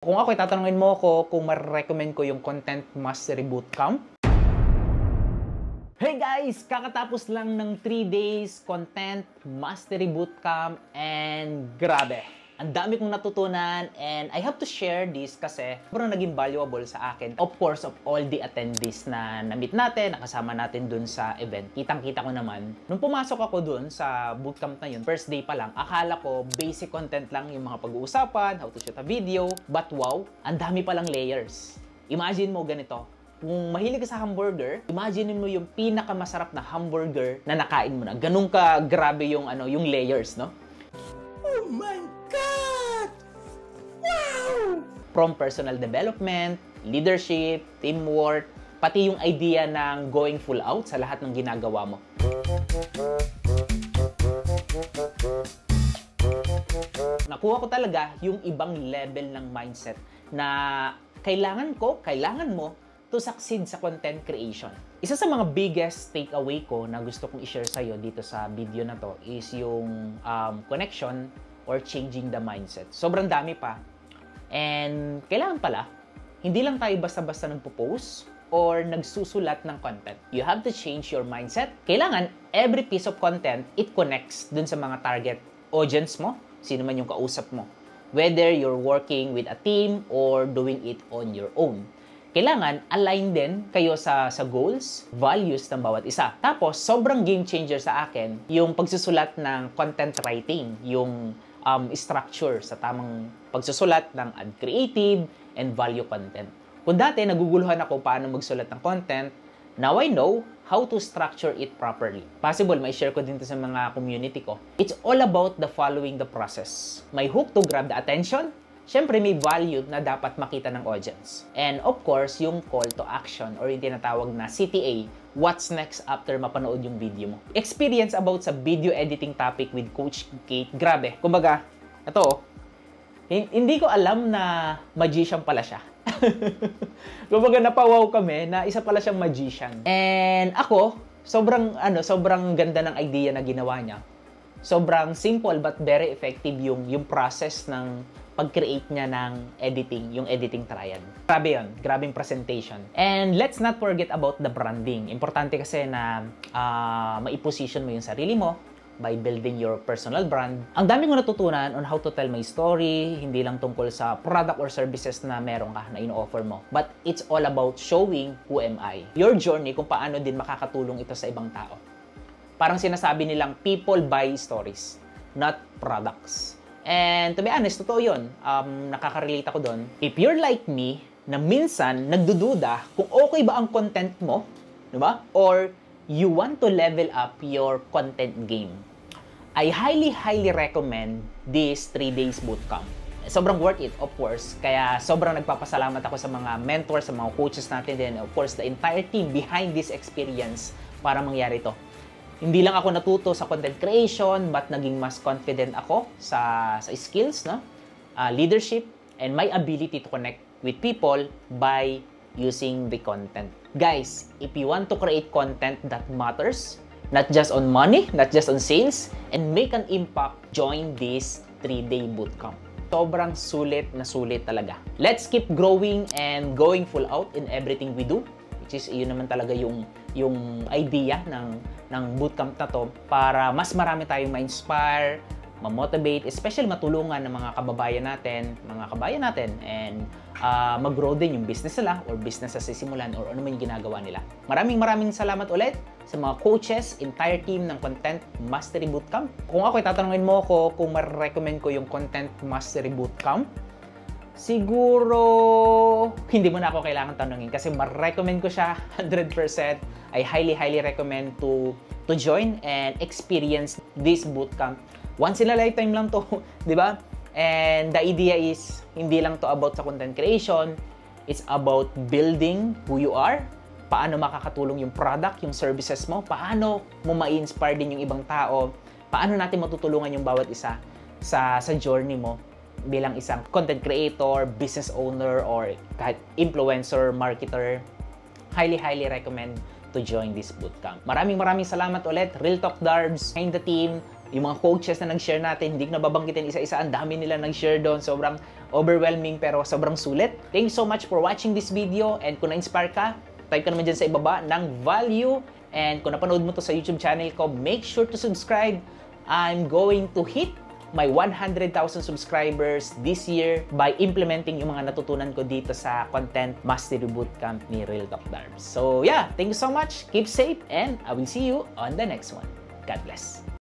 Kung ako'y tatanungin mo ko kung ma-recommend ko yung Content Mastery Bootcamp. Hey guys! Kakatapos lang ng 3 days Content Mastery Bootcamp and grabe! Ang dami kong natutunan and I have to share this kasi sobrang naging valuable sa akin. Of course, of all the attendees na na-meet natin, nakasama natin dun sa event, kitang-kita ko naman. Nung pumasok ako dun sa bootcamp na yun, first day pa lang, akala ko basic content lang yung mga pag-uusapan, how to shoot a video. But wow, ang dami palang layers. Imagine mo ganito. Kung mahilig ka sa hamburger, imagine mo yung pinakamasarap na hamburger na nakain mo na. Ganun ka grabe yung yung layers, no? Oh my God! Wow! From personal development, leadership, teamwork, pati yung idea ng going full out sa lahat ng ginagawa mo. Nakuha ko talaga yung ibang level ng mindset na kailangan mo to succeed sa content creation. Isa sa mga biggest takeaway ko na gusto kong i-share sa'yo dito sa video na to is yung connection or changing the mindset. Sobrang dami pa. And kailangan pala, hindi lang tayo basta-basta nagpo-post or nagsusulat ng content. You have to change your mindset. Kailangan, every piece of content, it connects dun sa mga target audience mo, sino man yung kausap mo. Whether you're working with a team or doing it on your own. Kailangan align din kayo sa goals, values ng bawat isa. Tapos, sobrang game changer sa akin yung pagsusulat ng content writing, yung structure sa tamang pagsusulat ng ad creative and value content. Kung dati naguguluhan ako paano magsulat ng content, now I know how to structure it properly. Possible, may share ko din to sa mga community ko. It's all about the following the process. May hook to grab the attention. Siyempre, may value na dapat makita ng audience. And of course, yung call to action or yung tinatawag na CTA, what's next after mapanood yung video mo. Experience about sa video editing topic with Coach Kate. Grabe. Kumbaga, ito, hindi ko alam na magician pala siya. Kumbaga, napawaw kami na isa pala siyang magician. And ako, sobrang ganda ng idea na ginawa niya. Sobrang simple but very effective yung process ng pag-create niya ng editing, yung editing triad. Grabe yun. Grabing presentation. And let's not forget about the branding. Importante kasi na maiposition mo yung sarili mo by building your personal brand. Ang dami ko natutunan on how to tell my story, hindi lang tungkol sa product or services na meron ka na ino-offer mo. But it's all about showing who am I. Your journey kung paano din makakatulong ito sa ibang tao. Parang sinasabi nilang people buy stories, not products. And to be honest, totoo yun. Nakaka-relate ako doon. If you're like me, na minsan nagdududa kung okay ba ang content mo, diba? Or you want to level up your content game, I highly recommend this 3 days bootcamp. Sobrang worth it, of course. Kaya sobrang nagpapasalamat ako sa mga mentors, sa mga coaches natin, and of course, the entire team behind this experience para mangyari to. Hindi lang ako natuto sa content creation, but naging mas confident ako sa skills, no? Leadership, and my ability to connect with people by using the content. Guys, if you want to create content that matters, not just on money, not just on sales, and make an impact, join this 3-day bootcamp. Sobrang sulit na sulit talaga. Let's keep growing and going full out in everything we do. Which is, yun naman talaga yung idea ng bootcamp na to para mas marami tayong ma-inspire, ma-motivate, especially matulungan ng mga kababayan natin, and mag-grow din yung business nila or business na sisimulan or ano man yung ginagawa nila. Maraming salamat ulit sa mga coaches, entire team ng Content Mastery Bootcamp. Kung ako'y tatanungin mo ko kung ma-recommend ko yung Content Mastery Bootcamp, siguro, hindi mo na ako kailangan tanungin kasi ma-recommend ko siya 100%. I highly recommend to join and experience this bootcamp. Once in a lifetime lang to, di ba? And the idea is, hindi lang to about sa content creation. It's about building who you are, paano makakatulong yung product, yung services mo, paano mo ma-inspire din yung ibang tao, paano natin matutulungan yung bawat isa sa journey mo bilang isang content creator, business owner, or kahit influencer, marketer. Highly recommend to join this bootcamp. Maraming salamat ulit. Real Talk Darbs, behind the team, Yung mga coaches na nag-share natin, hindi ko nababanggitin isa-isa, ang dami nila nag-share doon. Sobrang overwhelming pero sobrang sulit. Thank you so much for watching this video, and kung na-inspire ka, type ka naman dyan sa ibaba ng value. And kung napanood mo to sa YouTube channel ko, make sure to subscribe. I'm going to hit my 100,000 subscribers this year by implementing yung mga natutunan ko dito sa Content Mastery Bootcamp ni Real Talk Darbs. So yeah, thank you so much. Keep safe, and I will see you on the next one. God bless.